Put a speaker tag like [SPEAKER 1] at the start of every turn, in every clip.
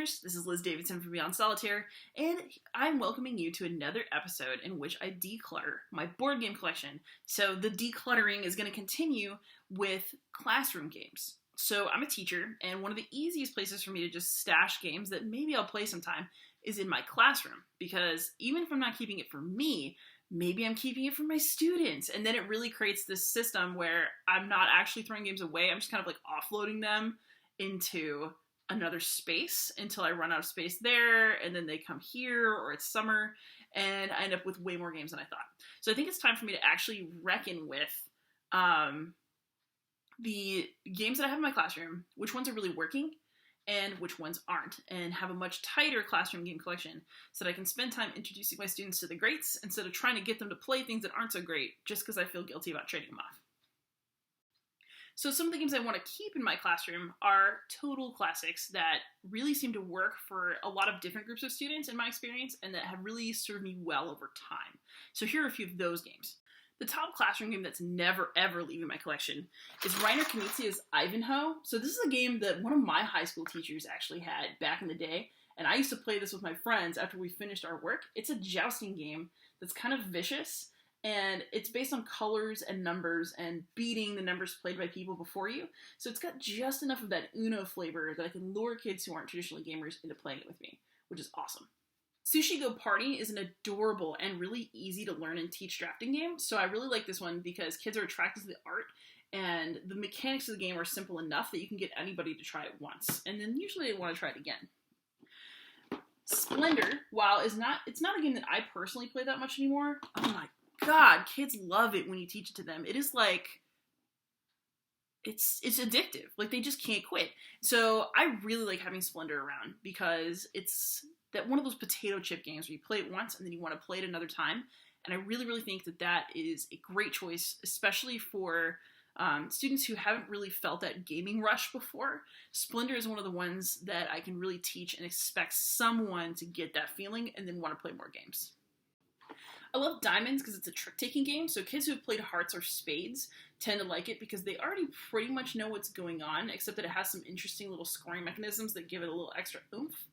[SPEAKER 1] listeners. This is Liz Davidson from Beyond Solitaire, and I'm welcoming you to another episode in which I declutter my board game collection. So the decluttering is going to continue with classroom games. So I'm a teacher, and one of the easiest places for me to just stash games that maybe I'll play sometime is in my classroom, because even if I'm not keeping it for me, maybe I'm keeping it for my students. And then it really creates this system where I'm not actually throwing games away. I'm just kind of like offloading them into another space until I run out of space there, and then they come here, or it's summer, and I end up with way more games than I thought. So I think it's time for me to actually reckon with the games that I have in my classroom, which ones are really working, and which ones aren't, and have a much tighter classroom game collection so that I can spend time introducing my students to the greats instead of trying to get them to play things that aren't so great just because I feel guilty about trading them off. So some of the games I want to keep in my classroom are total classics that really seem to work for a lot of different groups of students in my experience, and that have really served me well over time. So here are a few of those games. The top classroom game that's never ever leaving my collection is Reiner Knizia's Ivanhoe. So this is a game that one of my high school teachers actually had back in the day, and I used to play this with my friends after we finished our work. It's a jousting game that's kind of vicious, and it's based on colors and numbers and beating the numbers played by people before you. So it's got just enough of that Uno flavor that I can lure kids who aren't traditionally gamers into playing it with me, which is awesome. Sushi Go Party is an adorable and really easy to learn and teach drafting game. So I really like this one because kids are attracted to the art, and the mechanics of the game are simple enough that you can get anybody to try it once, and then usually they want to try it again. Splendor, while it's not a game that I personally play that much anymore, oh my god, kids love it when you teach it to them. It is like, it's addictive. Like, they just can't quit. So I really like having Splendor around because it's that one of those potato chip games where you play it once and then you want to play it another time. And I really, really think that that is a great choice, especially for students who haven't really felt that gaming rush before. Splendor is one of the ones that I can really teach and expect someone to get that feeling and then want to play more games. I love Diamonds because it's a trick-taking game, so kids who have played Hearts or Spades tend to like it because they already pretty much know what's going on, except that it has some interesting little scoring mechanisms that give it a little extra oomph.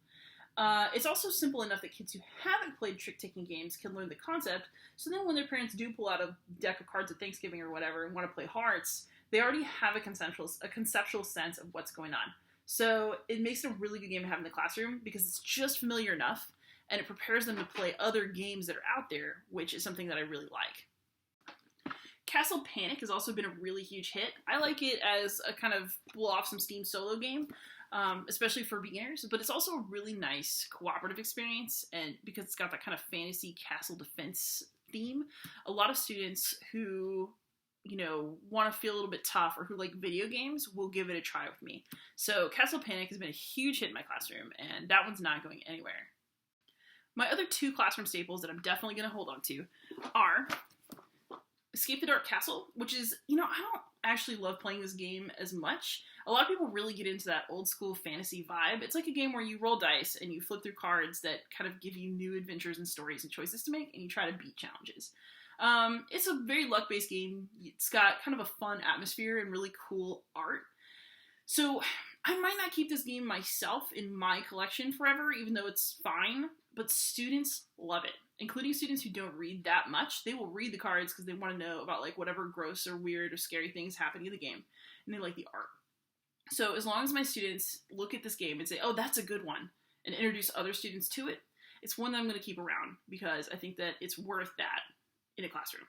[SPEAKER 1] It's also simple enough that kids who haven't played trick-taking games can learn the concept, so then when their parents do pull out a deck of cards at Thanksgiving or whatever and want to play Hearts, they already have a conceptual sense of what's going on. So it makes it a really good game to have in the classroom because it's just familiar enough, and it prepares them to play other games that are out there, which is something that I really like. Castle Panic has also been a really huge hit. I like it as a kind of blow off some steam solo game, especially for beginners, but it's also a really nice cooperative experience, and because it's got that kind of fantasy castle defense theme, a lot of students who, you know, want to feel a little bit tough or who like video games will give it a try with me. So Castle Panic has been a huge hit in my classroom, and that one's not going anywhere. My other two classroom staples that I'm definitely going to hold on to are Escape the Dark Castle, which is, you know, I don't actually love playing this game as much. A lot of people really get into that old school fantasy vibe. It's like a game where you roll dice and you flip through cards that kind of give you new adventures and stories and choices to make, and you try to beat challenges. It's a very luck-based game. It's got kind of a fun atmosphere and really cool art. So I might not keep this game myself in my collection forever, even though it's fine, but students love it, including students who don't read that much. They will read the cards because they want to know about like whatever gross or weird or scary things happening in the game, and they like the art. So as long as my students look at this game and say, oh, that's a good one, and introduce other students to it, it's one that I'm going to keep around because I think that it's worth that in a classroom.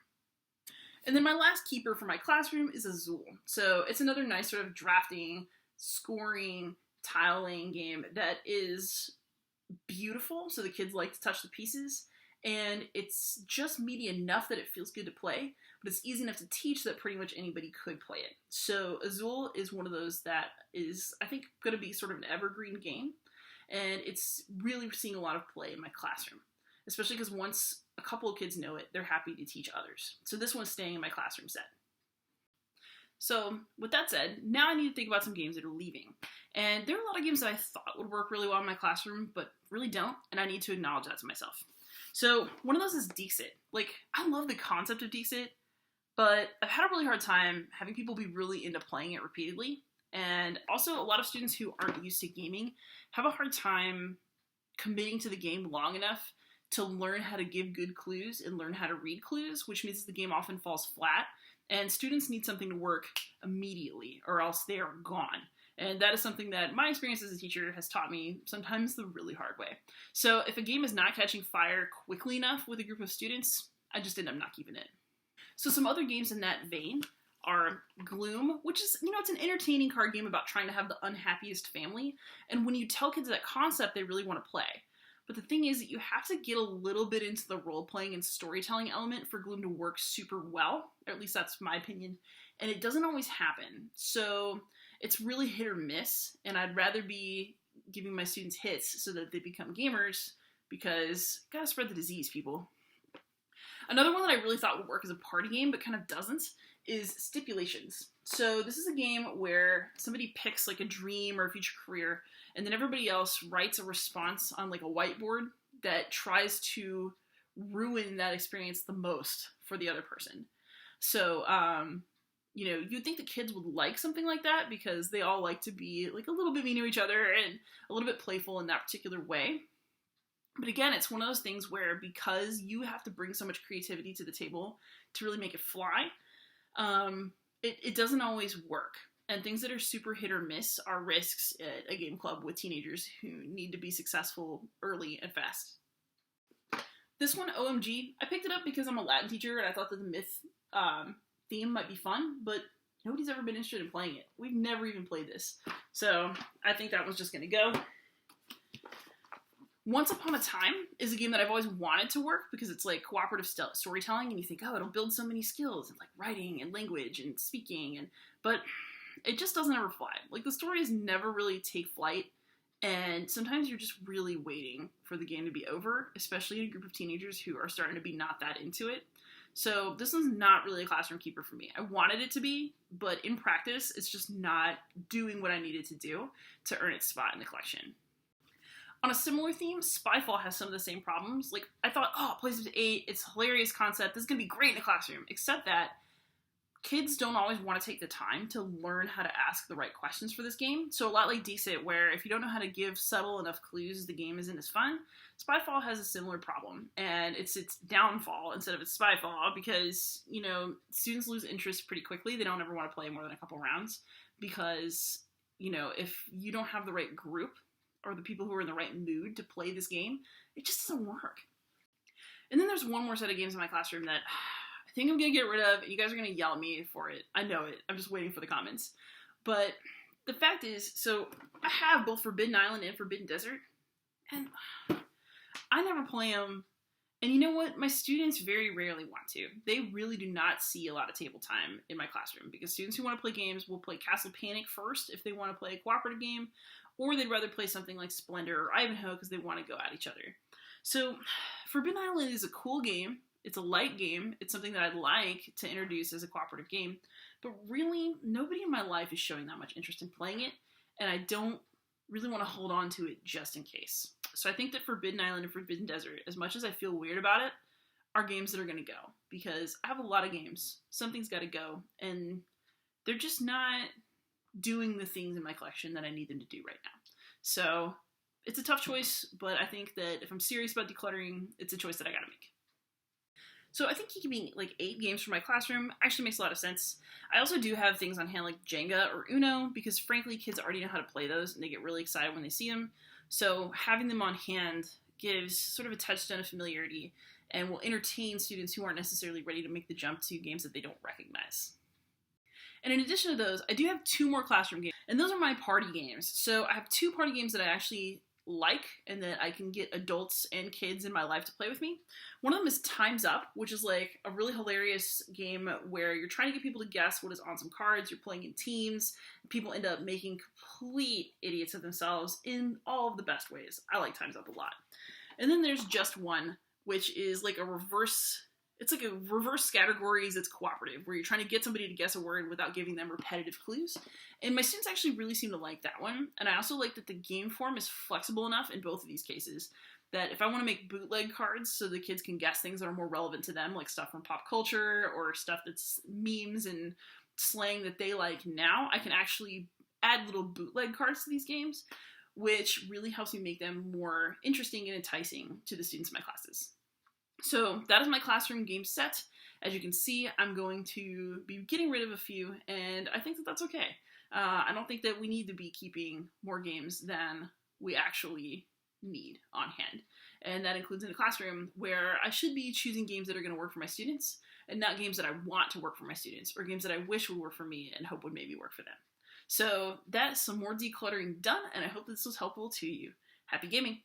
[SPEAKER 1] And then my last keeper for my classroom is Azul. So it's another nice sort of drafting, scoring, tile laying game that is beautiful, so the kids like to touch the pieces, and it's just meaty enough that it feels good to play, but it's easy enough to teach that pretty much anybody could play it. So Azul is one of those that is, I think, going to be sort of an evergreen game, and it's really seeing a lot of play in my classroom, especially because once a couple of kids know it, they're happy to teach others. So this one's staying in my classroom set. So with that said, now I need to think about some games that are leaving. And there are a lot of games that I thought would work really well in my classroom, but really don't, and I need to acknowledge that to myself. So one of those is Dixit. Like, I love the concept of Dixit, but I've had a really hard time having people be really into playing it repeatedly, And also, a lot of students who aren't used to gaming have a hard time committing to the game long enough to learn how to give good clues and learn how to read clues, which means the game often falls flat. And students need something to work immediately, or else they are gone. And that is something that my experience as a teacher has taught me sometimes the really hard way. So if a game is not catching fire quickly enough with a group of students, I just end up not keeping it. So some other games in that vein are Gloom, which is, it's an entertaining card game about trying to have the unhappiest family. And when you tell kids that concept, they really want to play. But the thing is that you have to get a little bit into the role-playing and storytelling element for Gloom to work super well, or at least that's my opinion, and it doesn't always happen. So it's really hit or miss, and I'd rather be giving my students hits so that they become gamers, because gotta spread the disease, people. Another one that I really thought would work as a party game, but kind of doesn't, is Stipulations. So this is a game where somebody picks like a dream or a future career, and then everybody else writes a response on like a whiteboard that tries to ruin that experience the most for the other person. So, you'd think the kids would like something like that because they all like to be like a little bit mean to each other and a little bit playful in that particular way. But again, it's one of those things where because you have to bring so much creativity to the table to really make it fly, it doesn't always work. And things that are super hit or miss are risks at a game club with teenagers who need to be successful early and fast. This one, OMG, I picked it up because I'm a Latin teacher and I thought that the myth theme might be fun, but nobody's ever been interested in playing it. We've never even played this. So I think that one's just going to go. Once Upon a Time is a game that I've always wanted to work because it's like cooperative storytelling, and you think, oh, it'll build so many skills and like writing and language and speaking, but it just doesn't ever fly. Like the stories never really take flight, and sometimes you're just really waiting for the game to be over, especially in a group of teenagers who are starting to be not that into it. So this one's not really a classroom keeper for me. I wanted it to be, but in practice, it's just not doing what I needed to do to earn its spot in the collection. On a similar theme, Spyfall has some of the same problems. Like, I thought, it plays up to 8, it's a hilarious concept, this is going to be great in the classroom, except that kids don't always want to take the time to learn how to ask the right questions for this game. So a lot like Decent, where if you don't know how to give subtle enough clues, the game isn't as fun. Spyfall has a similar problem, and it's its downfall instead of its Spyfall, because, students lose interest pretty quickly. They don't ever want to play more than a couple rounds, because, if you don't have the right group, or the people who are in the right mood to play this game, it just doesn't work. And then there's one more set of games in my classroom that I think I'm going to get rid of, and you guys are going to yell at me for it. I know it. I'm just waiting for the comments. But the fact is, so I have both Forbidden Island and Forbidden Desert, and I never play them. And you know what? My students very rarely want to. They really do not see a lot of table time in my classroom, because students who want to play games will play Castle Panic first if they want to play a cooperative game, or they'd rather play something like Splendor or Ivanhoe because they want to go at each other. So Forbidden Island is a cool game. It's a light game. It's something that I'd like to introduce as a cooperative game. But really, nobody in my life is showing that much interest in playing it, and I don't really want to hold on to it just in case. So I think that Forbidden Island and Forbidden Desert, as much as I feel weird about it, are games that are going to go. Because I have a lot of games. Something's got to go. And they're just not doing the things in my collection that I need them to do right now. So it's a tough choice, but I think that if I'm serious about decluttering, it's a choice that I gotta make. So I think keeping like 8 games for my classroom actually makes a lot of sense. I also do have things on hand like Jenga or Uno, because frankly, kids already know how to play those and they get really excited when they see them. So having them on hand gives sort of a touchstone of familiarity and will entertain students who aren't necessarily ready to make the jump to games that they don't recognize. And in addition to those, I do have 2 more classroom games, and those are my party games. So I have 2 party games that I actually like and that I can get adults and kids in my life to play with me. One of them is Time's Up, which is like a really hilarious game where you're trying to get people to guess what is on some cards. You're playing in teams. People end up making complete idiots of themselves in all of the best ways. I like Time's Up a lot. And then there's Just One, which is like a reverse categories. It's cooperative, where you're trying to get somebody to guess a word without giving them repetitive clues. And my students actually really seem to like that one. And I also like that the game form is flexible enough in both of these cases that if I want to make bootleg cards so the kids can guess things that are more relevant to them, like stuff from pop culture or stuff that's memes and slang that they like now, I can actually add little bootleg cards to these games, which really helps me make them more interesting and enticing to the students in my classes. So that is my classroom game set. As you can see, I'm going to be getting rid of a few, and I think that that's okay. I don't think that we need to be keeping more games than we actually need on hand. And that includes in a classroom where I should be choosing games that are going to work for my students and not games that I want to work for my students or games that I wish would work for me and hope would maybe work for them. So that's some more decluttering done, and I hope this was helpful to you. Happy gaming!